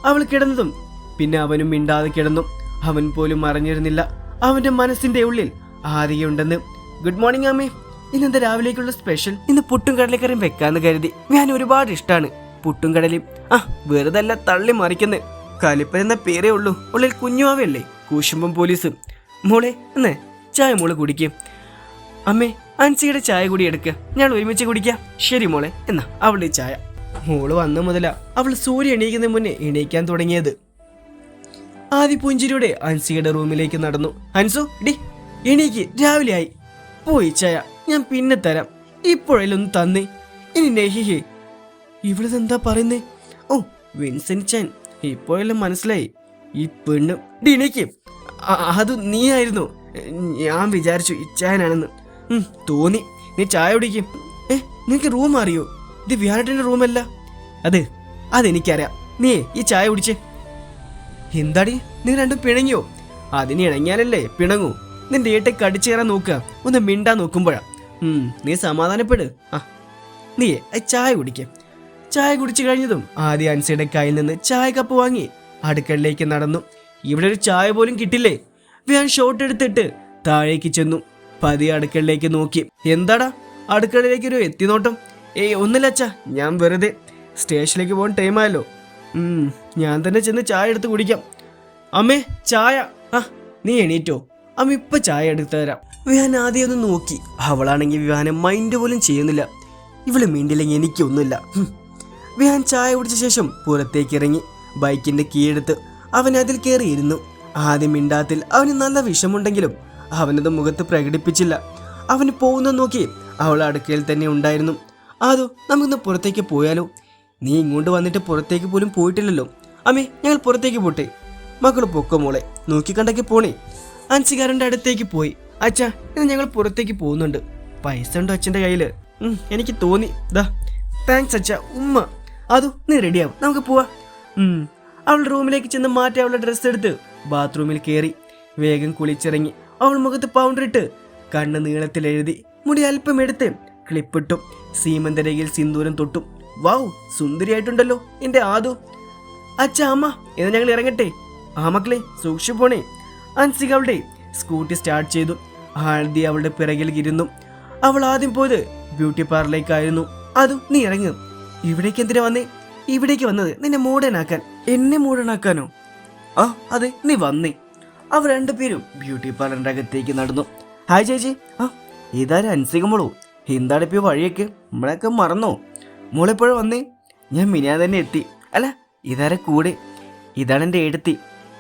അവൾ കിടന്നതും പിന്നെ അവനും മിണ്ടാതെ കിടന്നു. അവൻ പോലും അറിഞ്ഞിരുന്നില്ല അവന്റെ മനസ്സിന്റെ ഉള്ളിൽ ആദികയുണ്ടെന്ന്. ഗുഡ് മോർണിംഗ് അമ്മേ. ഇന്നെന്താ രാവിലേക്കുള്ള സ്പെഷ്യൽ? ഇന്ന് പുട്ടും കടലക്കറിയും വെക്കാന്ന് കരുതി. ഞാൻ ഒരുപാട് ഇഷ്ടമാണ് പുട്ടും കടലയും. വെറുതെ അല്ല തള്ളി മറിക്കുന്നു. കലിപ്പൻ എന്ന പേരേ ഉള്ളൂ, ഉള്ളിൽ കുഞ്ഞുവാവയല്ലേ കൂശുമ്പം പോലീസ്. മോളെ എന്നേ ചായ മോള് കുടിക്കും. അമ്മേ അൻസിയുടെ ചായ കൂടി എടുക്കുക, ഞാൻ ഒരുമിച്ച് കുടിക്കാം. ശരി മോളെ, എന്നാ അവളുടെ ചായ. മോള് വന്നു മുതലാ അവൾ സൂര്യ എണീക്കുന്നതിന് മുന്നേ എണീക്കാൻ തുടങ്ങിയത്. ആദ്യ പുഞ്ചിരിയുടെ അൻസിയുടെ റൂമിലേക്ക് നടന്നു. അൻസു ഡി എണീക്ക്, രാവിലെ ആയി. പോയി ചായ ഞാൻ പിന്നെ തരാം, ഇപ്പോഴൊന്ന് തന്നേ. ഇനി നെഹിഹേ ഇവളിതെന്താ പറയുന്നേ? ഓ വിൻസെന്റ് ചാൻ, ഇപ്പോഴെല്ലാം മനസ്സിലായി ഈ പെണ്ണ്. ഡി എണീക്ക്. അത് നീ ആയിരുന്നു, ഞാൻ വിചാരിച്ചു ഇച്ചാനാണെന്ന്. തോന്നി. നീ ചായ കുടിക്കും. നിനക്ക് റൂം അറിയോ? ഇത് വിഹാരട്ടിന്റെ റൂമല്ല. അതെനിക്കറിയാം. നീ ഈ ചായ കുടിച്ചേ. എന്താടി നീ രണ്ടും പിണങ്ങിയോ? അതിന് ഇണങ്ങിയാലല്ലേ പിണങ്ങൂ. നിന്റെ ഏട്ടെ കടിച്ചു കയറാൻ നോക്കുക, ഒന്ന് മിണ്ടാൻ നോക്കുമ്പോഴാ. നീ സമാധാനപ്പെട്. നീ ചായ കുടിക്ക. ചായ കുടിച്ചു കഴിഞ്ഞതും ആദ്യ അൻസിയുടെ കയ്യിൽ നിന്ന് ചായ കപ്പ് വാങ്ങി അടുക്കളയിലേക്ക് നടന്നു. ഇവിടെ ഒരു ചായ പോലും കിട്ടില്ലേ? ഞാൻ ഷോട്ട് എടുത്തിട്ട് താഴേക്ക് ചെന്നു. പതിയെ അടുക്കളയിലേക്ക് നോക്കി. എന്താടാ അടുക്കളയിലേക്ക് ഒരു എത്തിനോട്ടം? ഒന്നില്ല അച്ഛാ, ഞാൻ വെറുതെ. സ്റ്റേഷനിലേക്ക് പോകാൻ ടൈമായല്ലോ. ഞാൻ തന്നെ ചെന്ന് ചായ എടുത്ത് കുടിക്കാം. അമ്മേ ചായ. നീ എണീറ്റോ? അമ്മ ഇപ്പൊ ചായ എടുത്തു തരാം. വിഹാൻ ആദ്യം ഒന്ന് നോക്കി. അവളാണെങ്കിൽ വിഹാനെ മൈൻഡ് പോലും ചെയ്യുന്നില്ല. ഇവള് മിണ്ടില്ലെങ്കിൽ എനിക്കൊന്നുമില്ല. വിഹാൻ ചായ കുടിച്ച ശേഷം പുറത്തേക്ക് ഇറങ്ങി. ബൈക്കിന്റെ കീ എടുത്ത് അവൻ അതിൽ കയറിയിരുന്നു. ആദ്യം മിണ്ടാത്തിൽ അവന് നല്ല വിഷമുണ്ടെങ്കിലും അവനത് മുഖത്ത് പ്രകടിപ്പിച്ചില്ല. അവന് പോകുന്ന നോക്കി അവൾ അടുക്കയിൽ തന്നെ ഉണ്ടായിരുന്നു. അതോ നമുക്കിന്ന് പുറത്തേക്ക് പോയാലോ? നീ ഇങ്ങോട്ട് വന്നിട്ട് പുറത്തേക്ക് പോലും പോയിട്ടില്ലല്ലോ. അമ്മേ ഞങ്ങൾ പുറത്തേക്ക് പോട്ടെ. മക്കള് പൊക്കോ മോളെ, നോക്കിക്കണ്ടൊക്കെ പോണേ. അൻസികാരൻ്റെ അടുത്തേക്ക് പോയി. അച്ഛാ ഇന്ന് ഞങ്ങൾ പുറത്തേക്ക് പോകുന്നുണ്ട്. പൈസ ഉണ്ടോ അച്ഛൻ്റെ കയ്യില്? എനിക്ക് തോന്നി. താങ്ക്സ് അച്ഛാ. ഉമ്മ അതോ നീ റെഡിയാവും, നമുക്ക് പോവാ. അവൾ റൂമിലേക്ക് ചെന്ന് മാറ്റി അവളുടെ ഡ്രസ്സ് എടുത്ത് ബാത്റൂമിൽ കയറി. വേഗം കുളിച്ചിറങ്ങി. അവൾ മുഖത്ത് പൗഡർ ഇട്ട് കണ്ണ് നീളത്തിൽ എഴുതി. മുടി അല്പം എടുത്ത് ക്ലിപ്പിട്ടു. സീമന്തരയിൽ സിന്ദൂരം തൊട്ടു. വാവ് സുന്ദരിയായിട്ടുണ്ടല്ലോ എന്റെ ആദു. അച്ഛ അമ്മ എന്ന് ഞങ്ങൾ ഇറങ്ങട്ടെ? മക്കളെ സൂക്ഷിച്ചു പോണേ. അൻസിക അവളുടെ സ്കൂട്ടി സ്റ്റാർട്ട് ചെയ്തു. ആദ്യ അവളുടെ പിറകിൽ ഇരുന്നു. അവൾ ആദ്യം പോയത് ബ്യൂട്ടി പാർലറിലേക്കായിരുന്നു. അതും നീ ഇറങ്ങും. ഇവിടേക്ക് എന്തിനാ വന്നേ? ഇവിടേക്ക് വന്നത് നിന്നെ മോഡേണാക്കാൻ. എന്നെ മോഡേണാക്കാനോ? അതെ നീ വന്നേ. അവർ രണ്ടുപേരും ബ്യൂട്ടി പാർലറിന്റെ അകത്തേക്ക് നടന്നു. ഹായ് ചേച്ചി. ഇതാരും അൻസിക മോളോ? എന്താണിപ്പോ വഴിയൊക്കെ? നമ്മളൊക്കെ മറന്നോ? മോളെപ്പോഴാ വന്നേ? ഞാൻ മിനിയാ തന്നെ എത്തി. അല്ല ഇതാരെ കൂടെ? ഇതാണ് എൻ്റെ ഏടത്തി,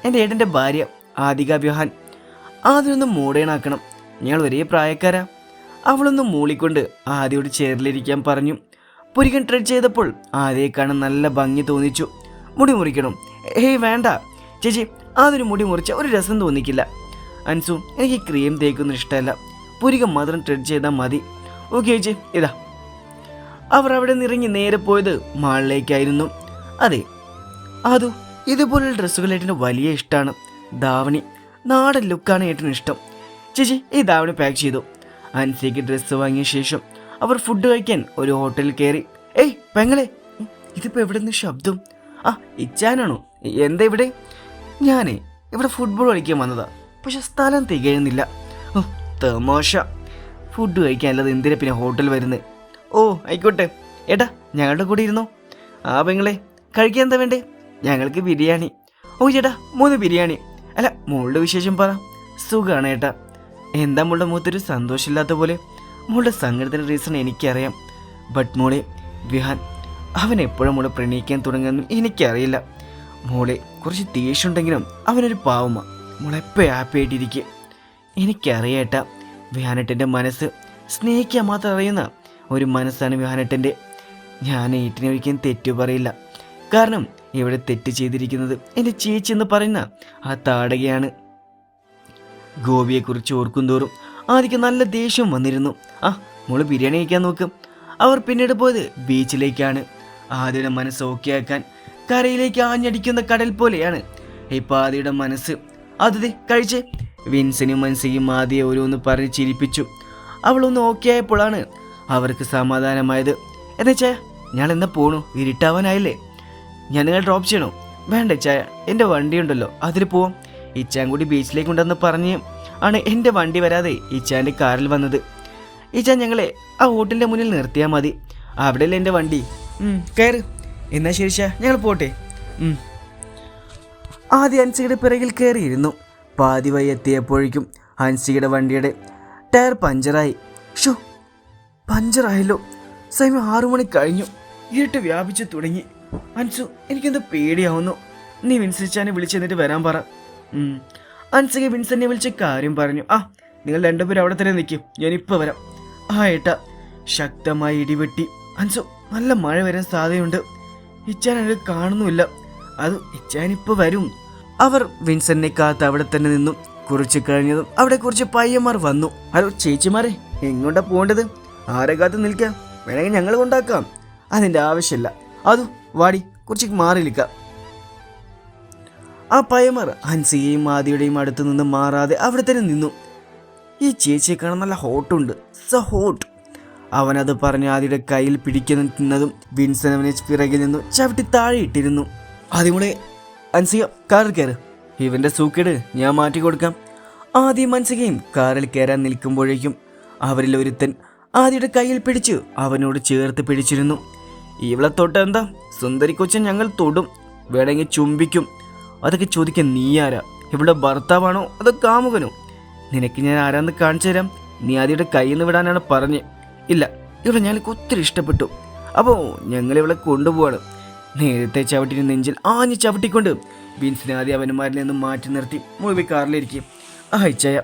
എൻ്റെ ഏട്ടൻ്റെ ഭാര്യ ആദിക വിഹാൻ. ആദ്യമൊന്ന് മോഡേണാക്കണം, ഞങ്ങൾ ഒരേ പ്രായക്കാരാ. അവളൊന്ന് മൂളിക്കൊണ്ട് ആദ്യയോട് ചേറിലിരിക്കാൻ പറഞ്ഞു. പുരികൻ ട്രെഡ് ചെയ്തപ്പോൾ ആദ്യയെ കാണാൻ നല്ല ഭംഗി തോന്നിച്ചു. മുടി മുറിക്കണം? വേണ്ട ചേച്ചി, അതൊരു മുടി മുറിച്ച ഒരു രസം തോന്നിക്കില്ല. അൻസു എനിക്ക് ക്രീം തേക്കുന്ന ഇഷ്ടമല്ല, പുരികം മാത്രം ട്രെഡ് ചെയ്താൽ മതി. ഓക്കെ ചേച്ചി. ഇതാ. അവർ അവിടെ നിറങ്ങി നേരെ പോയത് മാളിലേക്കായിരുന്നു. അതെ അതു ഇതുപോലുള്ള ഡ്രസ്സുകൾ ഏട്ടന് വലിയ ഇഷ്ടമാണ്. ധാവണി നാടൻ ലുക്കാണ് ഏട്ടന് ഇഷ്ടം. ചേച്ചി ഈ ധാവണി പാക്ക് ചെയ്തു. അൻസിക്ക് ഡ്രസ്സ് വാങ്ങിയ ശേഷം അവർ ഫുഡ് കഴിക്കാൻ ഒരു ഹോട്ടലിൽ കയറി. പെങ്ങളെ, ഇതിപ്പോ എവിടെ നിന്ന് ശബ്ദം? ഇച്ചാനാണോ? എന്താ ഇവിടെ? ഞാനേ ഇവിടെ ഫുട്ബോൾ കളിക്കാൻ വന്നതാ, പക്ഷെ സ്ഥലം തികയുന്നില്ല. തമാശ. ഫുഡ് കഴിക്കാനല്ലാതെ എന്തിനാ പിന്നെ ഹോട്ടൽ വരുന്നത്? ആയിക്കോട്ടെ ഏട്ടാ, ഞങ്ങളുടെ കൂടെ ഇരുന്നോ. പെങ്ങളെ കഴിക്കാൻ എന്താ വേണ്ടേ? ഞങ്ങൾക്ക് ബിരിയാണി. ചേട്ടാ 3 ബിരിയാണി. അല്ല മോളുടെ വിശേഷം പറ. സുഖമാണ് ഏട്ടാ. എന്താ മോളുടെ മുഖത്തൊരു സന്തോഷമില്ലാത്ത പോലെ? മോളുടെ സങ്കടത്തിൻ്റെ റീസൺ എനിക്കറിയാം. ബട്ട് മോളെ വിഹാൻ അവൻ എപ്പോഴും മോളെ പ്രണയിക്കാൻ തുടങ്ങുമെന്നും എനിക്കറിയില്ല. മോളെ കുറച്ച് ദേഷ്യമുണ്ടെങ്കിലും അവനൊരു പാവമ്മ. മോളെപ്പോൾ ഹാപ്പി ആയിട്ടിരിക്കുക. എനിക്കറിയേട്ടാ, വിഹാനേട്ടൻ്റെ മനസ്സ് സ്നേഹിക്കാൻ മാത്രം അറിയുന്ന ഒരു മനസ്സാണ് വിഹാനേട്ടൻ്റെ. ഞാൻ ഏട്ടനെ ഒരിക്കലും തെറ്റു പറയില്ല. കാരണം ഇവിടെ തെറ്റ് ചെയ്തിരിക്കുന്നത് എൻ്റെ ചേച്ചി എന്ന് പറയുന്ന ആ താടകയാണ്. ഗോപിയെക്കുറിച്ച് ഓർക്കും തോറും ആദ്യം നല്ല ദേഷ്യം വന്നിരുന്നു. മോള് ബിരിയാണി കഴിക്കാൻ നോക്കും. അവർ പിന്നീട് പോയത് ബീച്ചിലേക്കാണ്. ആദ്യയുടെ മനസ്സ് ഓക്കെ ആക്കാൻ കരയിലേക്ക് ആഞ്ഞടിക്കുന്ന കടൽ പോലെയാണ് ഇപ്പോൾ ആദ്യയുടെ മനസ്സ്. അതേ കഴിച്ച്. വിൻസനും മനസ്സിയും ആദ്യം ഓരോന്ന് പറഞ്ഞ് ചിരിപ്പിച്ചു. അവളൊന്ന് ഓക്കെ ആയപ്പോഴാണ് അവർക്ക് സമാധാനമായത്. എന്നുവെച്ചാൽ ഞാൻ എന്നാ പോണു, ഇരുട്ടാവാനായില്ലേ? ഞാൻ നിങ്ങൾ ഡ്രോപ്പ് ചെയ്യണോ? വേണ്ട ഇച്ചായ, എൻ്റെ വണ്ടിയുണ്ടല്ലോ, അതിൽ പോവാം. ഇച്ചാൻ കൂടി ബീച്ചിലേക്ക് ഉണ്ടെന്ന് പറഞ്ഞ് ആണ് എൻ്റെ വണ്ടി വരാതെ ഇച്ചാൻ്റെ കാറിൽ വന്നത്. ഇച്ചാൻ ഞങ്ങളെ ആ ഹോട്ടലിൻ്റെ മുന്നിൽ നിർത്തിയാൽ മതി, അവിടെയല്ലേ എൻ്റെ വണ്ടി. കയറ്. എന്നാൽ ശരി ചായ, ഞങ്ങൾ പോട്ടെ. ആദ്യം ഹൻസിയുടെ പിറകിൽ കയറിയിരുന്നു. പാതി വഴി എത്തിയപ്പോഴേക്കും ഹൻസിയുടെ വണ്ടിയുടെ ടയർ പഞ്ചറായി. ഷോ, പഞ്ചറായല്ലോ. സമയം 6 മണി കഴിഞ്ഞു. ഇരുട്ട് വ്യാപിച്ചു തുടങ്ങി. അൻസു, എനിക്കെന്താ പേടിയാവുന്നു. നീ വിൻസിച്ചാനെ വിളിച്ചെന്നിട്ട് വരാൻ പറ. അൻസിക വിൻസെന്നെ വിളിച്ച കാര്യം പറഞ്ഞു. നിങ്ങൾ രണ്ടുപേരും അവിടെ തന്നെ നിൽക്കും, ഞാനിപ്പോൾ വരാം. ഏട്ടാ. ശക്തമായി ഇടിവെട്ടി. അൻസു, നല്ല മഴ വരാൻ സാധ്യതയുണ്ട്. ഇച്ചാൻ അത് കാണുന്നുമില്ല. അത് ഇച്ചാനിപ്പോൾ വരും. അവർ വിൻസെന്നെ കാത്ത് അവിടെ തന്നെ നിന്നു. കുറച്ച് കഴിഞ്ഞതും അവിടെ കുറച്ച് പയ്യന്മാർ വന്നു. ഹലോ ചേച്ചിമാരെ, എങ്ങോട്ടാ പോകേണ്ടത്? ആരെ കാത്ത് നിൽക്കാം? വേണമെങ്കിൽ ഞങ്ങൾ കൊണ്ടാക്കാം. അതിൻ്റെ ആവശ്യമില്ല. അതു വാടി, കുറച്ച് മാറി നിൽക്കാം. ആ പയ്യന്മാർ ഹൻസിയെയും ആദിയുടെയും അടുത്ത് നിന്ന് മാറാതെ അവിടെ തന്നെ നിന്നു. ഈ ചേച്ചിയെ കാണാൻ നല്ല ഹോട്ടുണ്ട്, സോ ഹോട്ട്. അവനത് പറഞ്ഞ് ആദിയുടെ കയ്യിൽ പിടിക്കുന്നതും വിൻസൻ അവനെ പിറകിൽ നിന്നു ചവിട്ടി താഴെ ഇട്ടിരുന്നു. ആദ്യമൂടെ ഹൻസിക കാറിൽ കയറ്, ഇവൻ്റെ സൂക്കേട് ഞാൻ മാറ്റി കൊടുക്കാം. ആദ്യം ഹൻസികയും കാറിൽ കയറാൻ നിൽക്കുമ്പോഴേക്കും അവരിൽ ഒരുത്തൻ ആദിയുടെ കയ്യിൽ പിടിച്ച് അവനോട് ചേർത്ത് പിടിച്ചിരുന്നു. ഇവളെ തൊട്ട് എന്താ സുന്ദരി കൊച്ചൻ, ഞങ്ങൾ തൊടും, വേണമെങ്കിൽ ചുംബിക്കും. അതൊക്കെ ചോദിക്കാൻ നീ ആരാ? ഇവളുടെ ഭർത്താവാണോ അതോ കാമുകനോ? നിനക്ക് ഞാൻ ആരാന്ന് കാണിച്ചു തരാം. നീ ആദിയുടെ കയ്യിൽ നിന്ന് വിടാനാണ് പറഞ്ഞ്. ഇല്ല, ഇവിടെ ഞങ്ങൾക്ക് ഒത്തിരി ഇഷ്ടപ്പെട്ടു, അപ്പോൾ ഞങ്ങൾ ഇവളെ കൊണ്ടുപോവാണ്. നേരത്തെ ചവിട്ടിന് നെഞ്ചിൽ ആഞ്ഞ് ചവിട്ടിക്കൊണ്ട് വിൻസിനെ ആദ്യം അവന്മാരിൽ നിന്നും മാറ്റി നിർത്തി മുഴുവൻ കാറിലിരിക്കും. അയച്ചയ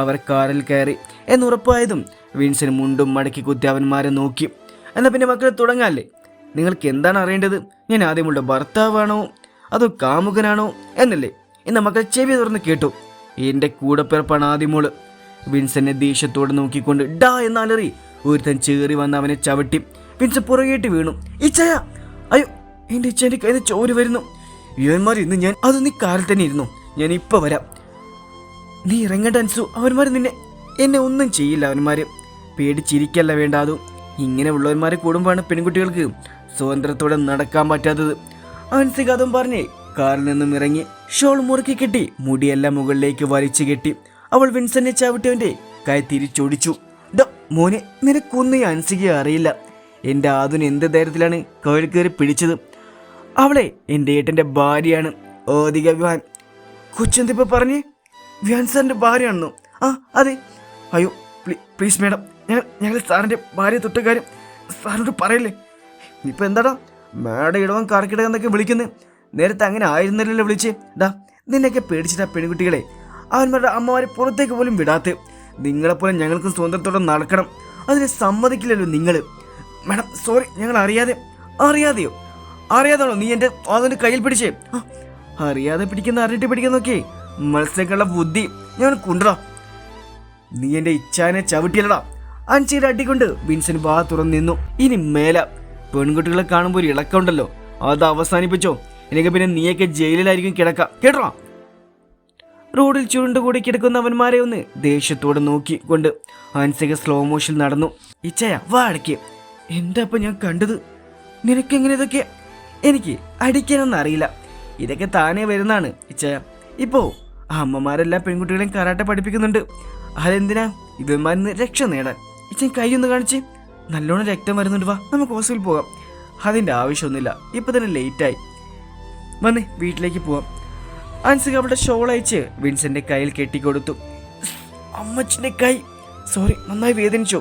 അവർ കാറിൽ കയറി എന്നുറപ്പായതും വിൻസിന് മുണ്ടും മടക്കി കുത്തി അവന്മാരെ നോക്കി. എന്നാൽ പിന്നെ മക്കളെ തുടങ്ങാല്ലേ? നിങ്ങൾക്ക് എന്താണ് അറിയേണ്ടത്? ഞാൻ ആദ്യമുള്ള ഭർത്താവാണോ അതോ കാമുകനാണോ എന്നല്ലേ? ഇന്ന് മക്കൾ ചെവി തുറന്ന് കേട്ടു. എൻ്റെ കൂടപ്പിറപ്പാണ് ആദ്യമോള്. വിൻസെന്നെ ദേഷ്യത്തോടെ നോക്കിക്കൊണ്ട് ഡാ എന്നാലറി ഒരുത്തൻ ചേറി വന്ന് അവനെ ചവിട്ടി. വിൻസൻ പുറകേട്ട് വീണു. ഇച്ചയ, അയ്യോ, എൻ്റെ ഇച്ചേൻ്റെ കയ്യിൽ നിന്ന് ചോര് വരുന്നു. ഇവന്മാർ ഇന്ന് ഞാൻ അത് നീ കാറിൽ തന്നെ ഇരുന്നു, ഞാൻ ഇപ്പം വരാം. നീ ഇറങ്ങേണ്ട അൻസു, അവന്മാർ എന്നെ ഒന്നും ചെയ്യില്ല. അവന്മാർ പേടിച്ചിരിക്കല്ല വേണ്ട. അതും ഇങ്ങനെ ഉള്ളവന്മാരെ കൂടുമ്പോഴാണ് പെൺകുട്ടികൾക്ക് സ്വാതന്ത്ര്യത്തോടെ നടക്കാൻ പറ്റാത്തത്. ഹൻസിക അതും പറഞ്ഞ് കാറിൽ നിന്നും ഇറങ്ങി ഷോൾ മുറുക്കി കെട്ടി മുടിയെല്ലാം മുകളിലേക്ക് വലിച്ചു കെട്ടി അവൾ വിൻസെന്നെ ചവിട്ടിയവൻ്റെ കൈ തിരിച്ചൊടിച്ചു. മോനെ, നിനക്കൊന്നും ഈ ഹൻസികയെ അറിയില്ല. എൻ്റെ ആദിന് എന്ത് ധൈര്യത്തിലാണ് കയ്യിൽ കയറി പിടിച്ചത്? അവളെ എൻ്റെ ഏട്ടൻ്റെ ഭാര്യയാണ്, ഓദിക വിഹാൻ. കൊച്ചെന്തിപ്പോൾ പറഞ്ഞേ? വിഹാൻ സാറിൻ്റെ ഭാര്യയാണെന്നോ? അതെ. അയ്യോ പ്ലീസ് മേഡം, ഞങ്ങൾ സാറിൻ്റെ ഭാര്യ തൊട്ട കാര്യം സാറിനോട് പറയല്ലേ. ഇപ്പം എന്താടാ മേഡം ഇടവൻ കറക്കിടകം എന്നൊക്കെ വിളിക്കുന്നത്? നേരത്തെ അങ്ങനെ ആയിരുന്നില്ലല്ലോ വിളിച്ച്. നിന്നെയൊക്കെ പേടിച്ചിട്ടാ പെൺകുട്ടികളെ അവന്മാരുടെ അമ്മമാരെ പുറത്തേക്ക് പോലും വിടാത്ത. നിങ്ങളെപ്പോലെ ഞങ്ങൾക്കും സ്വന്തത്തോടെ നടക്കണം, അതിനെ സമ്മതിക്കില്ലല്ലോ നിങ്ങൾ. മേഡം സോറി, ഞങ്ങൾ അറിയാതെയോ? അറിയാതാണോ നീ എൻ്റെ അതിൻ്റെ കയ്യിൽ പിടിച്ചേ? അറിയാതെ പിടിക്കുന്ന അറിഞ്ഞിട്ട് പിടിക്കുന്നൊക്കെ മത്സ്യക്കുള്ള ബുദ്ധി ഞാൻ കൊണ്ടുടാ. നീ എൻ്റെ ഇച്ഛാനെ ചവിട്ടിയല്ലടാ. അഞ്ചിയുടെ അടിക്കൊണ്ട് വിൻസൻ വാ തുറന്നു നിന്നു. ഇനി മേല പെൺകുട്ടികളെ കാണുമ്പോൾ ഒരു ഇളക്കമുണ്ടല്ലോ, അത് അവസാനിപ്പിച്ചോ, എനിക്ക് പിന്നെ നീയൊക്കെ ജയിലിലായിരിക്കും കിടക്കാം, കേട്ടോ? റോഡിൽ ചുരുണ്ടുകൂടി കിടക്കുന്ന അവന്മാരെ ഒന്ന് ദേഷ്യത്തോടെ നോക്കിക്കൊണ്ട് ഹൻസിക സ്ലോ മോഷൻ നടന്നു. ഇച്ചയ വാ അടയ്ക്ക്. എന്താ ഇപ്പം ഞാൻ കണ്ടത്? നിനക്കെങ്ങനെ ഇതൊക്കെ? എനിക്ക് അടിക്കാനൊന്നും അറിയില്ല, ഇതൊക്കെ താനേ വരുന്നതാണ് ഇച്ചയ. ഇപ്പോൾ അമ്മമാരെല്ലാം പെൺകുട്ടികളെയും കരാട്ടെ പഠിപ്പിക്കുന്നുണ്ട്. അതെന്തിനാ? ഇവന്മാരിന്ന് രക്ഷ നേടാൻ. ഇച്ചൻ കൈയൊന്ന് കാണിച്ച്. നല്ലോണം രക്തം വരുന്നുണ്ട്, വാ നമുക്ക് ഹോസ്പിറ്റലിൽ പോകാം. അതിൻ്റെ ആവശ്യമൊന്നുമില്ല, ഇപ്പം തന്നെ ലേറ്റായി. വന്നേ വീട്ടിലേക്ക് പോവാം. ഹൻസിക അവളുടെ ഷോൾ അയച്ച് വിൻസെൻ്റെ കയ്യിൽ കെട്ടിക്കൊടുത്തു. അമ്മച്ചിൻ്റെ കൈ, സോറി, നന്നായി വേദനിച്ചു.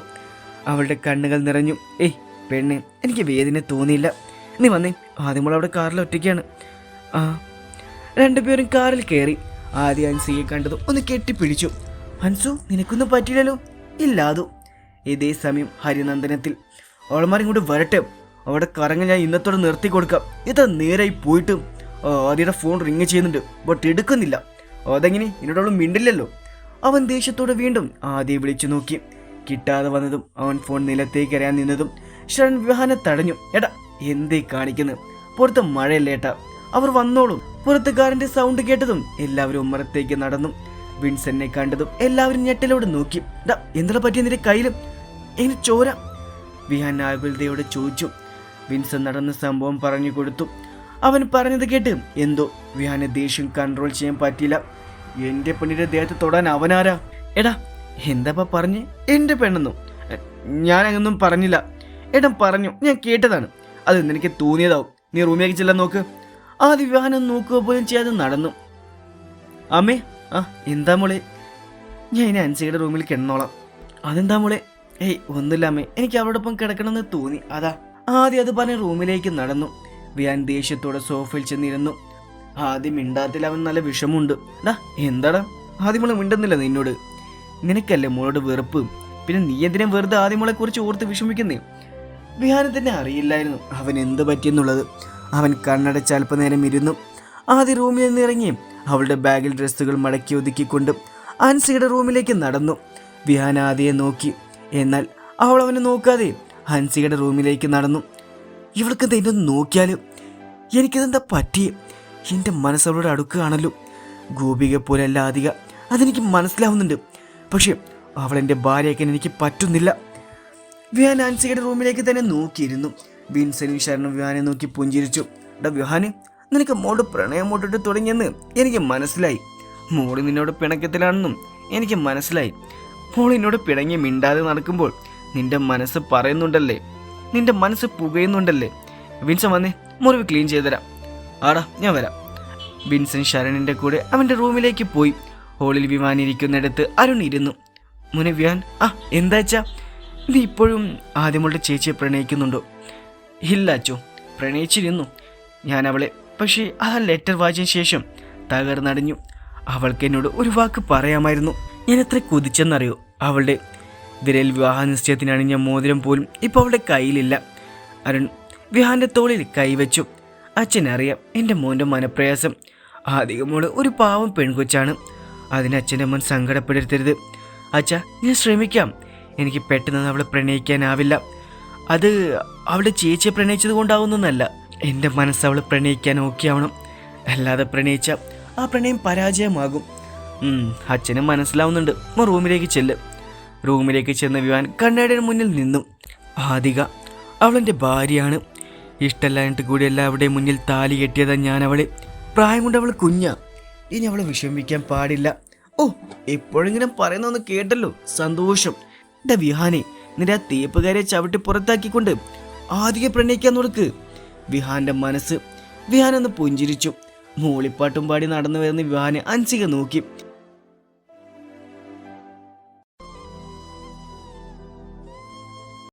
അവളുടെ കണ്ണുകൾ നിറഞ്ഞു. പെണ്ണെ, എനിക്ക് വേദന തോന്നിയില്ല. നീ വന്നേ. ആദ്യം അവിടെ കാറിൽ ഒറ്റയ്ക്കാണ്. രണ്ടുപേരും കാറിൽ കയറി. ആദ്യം ഹൻസിയെ കണ്ടതും ഒന്ന് കെട്ടിപ്പിടിച്ചു. ഹൻസു, നിനക്കൊന്നും പറ്റില്ലല്ലോ? ഇല്ലാതു. ഇതേ സമയം ഹരിനന്ദനത്തിൽ അവൾമാരിങ്ങോട്ട് വരട്ടെ, അവിടെ കറങ്ങി ഞാൻ ഇന്നത്തോടെ നിർത്തി കൊടുക്കാം. ഇത്ര നേരായി പോയിട്ടും ആദ്യയുടെ ഫോൺ റിങ് ചെയ്യുന്നുണ്ട്, ബട്ട് എടുക്കുന്നില്ല. അതെങ്ങനെ? എന്നോട് മിണ്ടില്ലല്ലോ. അവൻ ദേഷ്യത്തോടെ വീണ്ടും ആദ്യം വിളിച്ചു നോക്കി. കിട്ടാതെ വന്നതും അവൻ ഫോൺ നിലത്തേക്ക് എറിയാൻ നിന്നതും ശരൺ വിഹാനെ തടഞ്ഞു. എടാ, എന്തേ കാണിക്കുന്നത്? പുറത്ത് മഴയല്ലേട്ടാ, അവർ വന്നോളും. പുറത്ത് കാറിന്റെ സൗണ്ട് കേട്ടതും എല്ലാവരും ഉമ്മറത്തേക്ക് നടന്നു. വിൻസെന്നെ കണ്ടതും എല്ലാവരും ഞെട്ടലോട് നോക്കി. എന്താ പറ്റിയ നിന്റെ കയ്യിലും എങ്ങനെ ചോര? വിഹാൻ ആകുലതയോടെ ചോദിച്ചു. വിൻസൻ നടന്ന സംഭവം പറഞ്ഞു കൊടുത്തു. അവൻ പറഞ്ഞത് കേട്ട് എന്തോ വിഹാന് ദേഷ്യം കൺട്രോൾ ചെയ്യാൻ പറ്റിയില്ല. എന്റെ പെണ്ണിന്റെ ദേഹത്ത് തൊടാൻ അവനാരാ? എടാ എന്താ പറഞ്ഞ്? എന്റെ പെണ്ണെന്നോ? ഞാനങ്ങൊന്നും പറഞ്ഞില്ല. എടാ പറഞ്ഞു, ഞാൻ കേട്ടതാണ്. അത് നിനക്ക് തോന്നിയതാവും. നീ റൂമിലേക്ക് ചെല്ലാൻ നോക്ക്. ആദ്യം വിഹാനം നോക്കുക പോലും ചെയ്യാതെ നടന്നു. അമ്മേ എന്താ മോളെ? ഞാൻ ഇനി അൻസിയുടെ റൂമിൽ കിടന്നോളാം. അതെന്താ മോളെ? ഒന്നുമില്ല അമ്മേ, എനിക്ക് അവളോടൊപ്പം കിടക്കണമെന്ന് തോന്നി, അതാ. ആദ്യം അത് പറഞ്ഞ് റൂമിലേക്ക് നടന്നു. വിഹാൻ ദേഷ്യത്തോടെ സോഫയിൽ ചെന്നിരുന്നു. ആദ്യം മിണ്ടാത്തിൽ അവൻ നല്ല വിഷമുണ്ട്. എന്താടാ ആദ്യം മോളെ മിണ്ടുന്നില്ല? നിന്നോട് നിനക്കല്ലേ മോളോട് വെറുപ്പ്? പിന്നെ നീ എന്തിനാ വെറുതെ ആദ്യമോളെ കുറിച്ച് ഓർത്ത് വിഷമിക്കുന്നേ? വിഹാന് തന്നെ അറിയില്ലായിരുന്നു അവൻ എന്ത് പറ്റിയെന്നുള്ളത്. അവൻ കണ്ണടച്ച് അല്പനേരം ഇരുന്നു. ആദ്യ റൂമിൽ നിന്ന് ഇറങ്ങി അവളുടെ ബാഗിൽ ഡ്രസ്സുകൾ മടക്കി ഒതുക്കിക്കൊണ്ട് ഹൻസിയുടെ റൂമിലേക്ക് നടന്നു. വിഹാൻ ആദ്യയെ നോക്കി, എന്നാൽ അവൾ അവനെ നോക്കാതെ ഹൻസിയുടെ റൂമിലേക്ക് നടന്നു. ഇവൾക്കെന്താ എന്നെ നോക്കിയാലും എനിക്കിതെന്താ പറ്റിയേ? എൻ്റെ മനസ്സവളോട് അടുക്കുകയാണല്ലോ. ഗോപിക പോലെയല്ല അധിക, അതെനിക്ക് മനസ്സിലാവുന്നുണ്ട്. പക്ഷെ അവളെൻ്റെ ഭാര്യയാക്കാൻ എനിക്ക് പറ്റുന്നില്ല. വിഹാൻ ഹൻസിയുടെ റൂമിലേക്ക് തന്നെ നോക്കിയിരുന്നു. വിൻസനും ശരണും വിഹാനെ നോക്കി പുഞ്ചിരിച്ചു. വിഹാന്, നിനക്ക് മോളോട് പ്രണയം മുട്ടിട്ട് തുടങ്ങിയെന്ന് എനിക്ക് മനസ്സിലായി. മോള് നിന്നോട് പിണക്കത്തിലാണെന്നും എനിക്ക് മനസ്സിലായി. മോൾ എന്നോട് പിണങ്ങി മിണ്ടാതെ നടക്കുമ്പോൾ നിന്റെ മനസ്സ് പറയുന്നുണ്ടല്ലേ, നിന്റെ മനസ്സ് പുകയുന്നുണ്ടല്ലേ. വിൻസൻ വന്നേ, മുറിവ് ക്ലീൻ ചെയ്തുതരാം. ആടാ ഞാൻ വരാം. വിൻസൻ ശരണിൻ്റെ കൂടെ അവൻ്റെ റൂമിലേക്ക് പോയി. ഹോളിൽ വിമാൻ ഇരിക്കുന്നിടത്ത് അരുൺ ഇരുന്നു. മുനെ വിഹാൻ, എന്താച്ചാ? നീ ഇപ്പോഴും ആദ്യമോളുടെ ചേച്ചിയെ പ്രണയിക്കുന്നുണ്ടോ? ഇല്ല അച്ചോ, പ്രണയിച്ചിരുന്നു ഞാൻ അവളെ. പക്ഷേ ആ ലെറ്റർ വായിച്ചതിന് ശേഷം തകർന്നടഞ്ഞു. അവൾക്ക് എന്നോട് ഒരു വാക്ക് പറയാമായിരുന്നു. ഞാൻ എത്ര കൊതിച്ചെന്നറിയോ? അവളുടെ വിരൽ വിവാഹ നിശ്ചയത്തിന് അണിഞ്ഞ മോതിരം പോലും ഇപ്പോൾ അവളുടെ കയ്യിലില്ല. അരുൺ വിഹാന്റെ തോളിൽ കൈവച്ചു. അച്ഛനറിയാം എൻ്റെ മോൻ്റെ മനപ്രയാസം. ആദ്യ മോള് ഒരു പാവം പെൺകൊച്ചാണ്. അതിന് അച്ഛൻ്റെ മോൻ സങ്കടപ്പെടരുത്. അച്ഛാ, ഞാൻ ശ്രമിക്കാം. എനിക്ക് പെട്ടെന്ന് അവളെ പ്രണയിക്കാനാവില്ല. അത് അവളുടെ ചേച്ചിയെ പ്രണയിച്ചത് കൊണ്ടാവുന്നല്ല. എൻ്റെ മനസ്സ് അവളെ പ്രണയിക്കാൻ ഓക്കെ ആവണം. അല്ലാതെ പ്രണയിച്ച ആ പ്രണയം പരാജയമാകും. അച്ഛന് മനസ്സിലാവുന്നുണ്ട്. റൂമിലേക്ക് ചെല്ല്. റൂമിലേക്ക് ചെന്ന വിവാൻ കണ്ണാടിയുടെ മുന്നിൽ നിന്നു. ആദിക അവളെൻ്റെ ഭാര്യയാണ്. ഇഷ്ടമല്ലായിട്ട് കൂടിയല്ല അവിടെ മുന്നിൽ താലി കെട്ടിയതാ ഞാൻ അവളെ. പ്രായം കൊണ്ട് അവൾ കുഞ്ഞാ. ഇനി അവളെ വിഷമിക്കാൻ പാടില്ല. എപ്പോഴെങ്കിലും പറയുന്നൊന്ന് കേട്ടല്ലോ, സന്തോഷം. എൻ്റെ വിഹാനെ, നിന്റെ ആ തേപ്പുകാരെ ചവിട്ടി പുറത്താക്കിക്കൊണ്ട് ആദിക പ്രണയിക്കാൻ നോക്ക്. വിഹാന്റെ മനസ്സ്. വിഹാൻ ഒന്ന് പുഞ്ചിരിച്ചു. മൂളിപ്പാട്ടും പാടി നടന്നു വരുന്ന വിഹാനെ അൻസിക നോക്കി.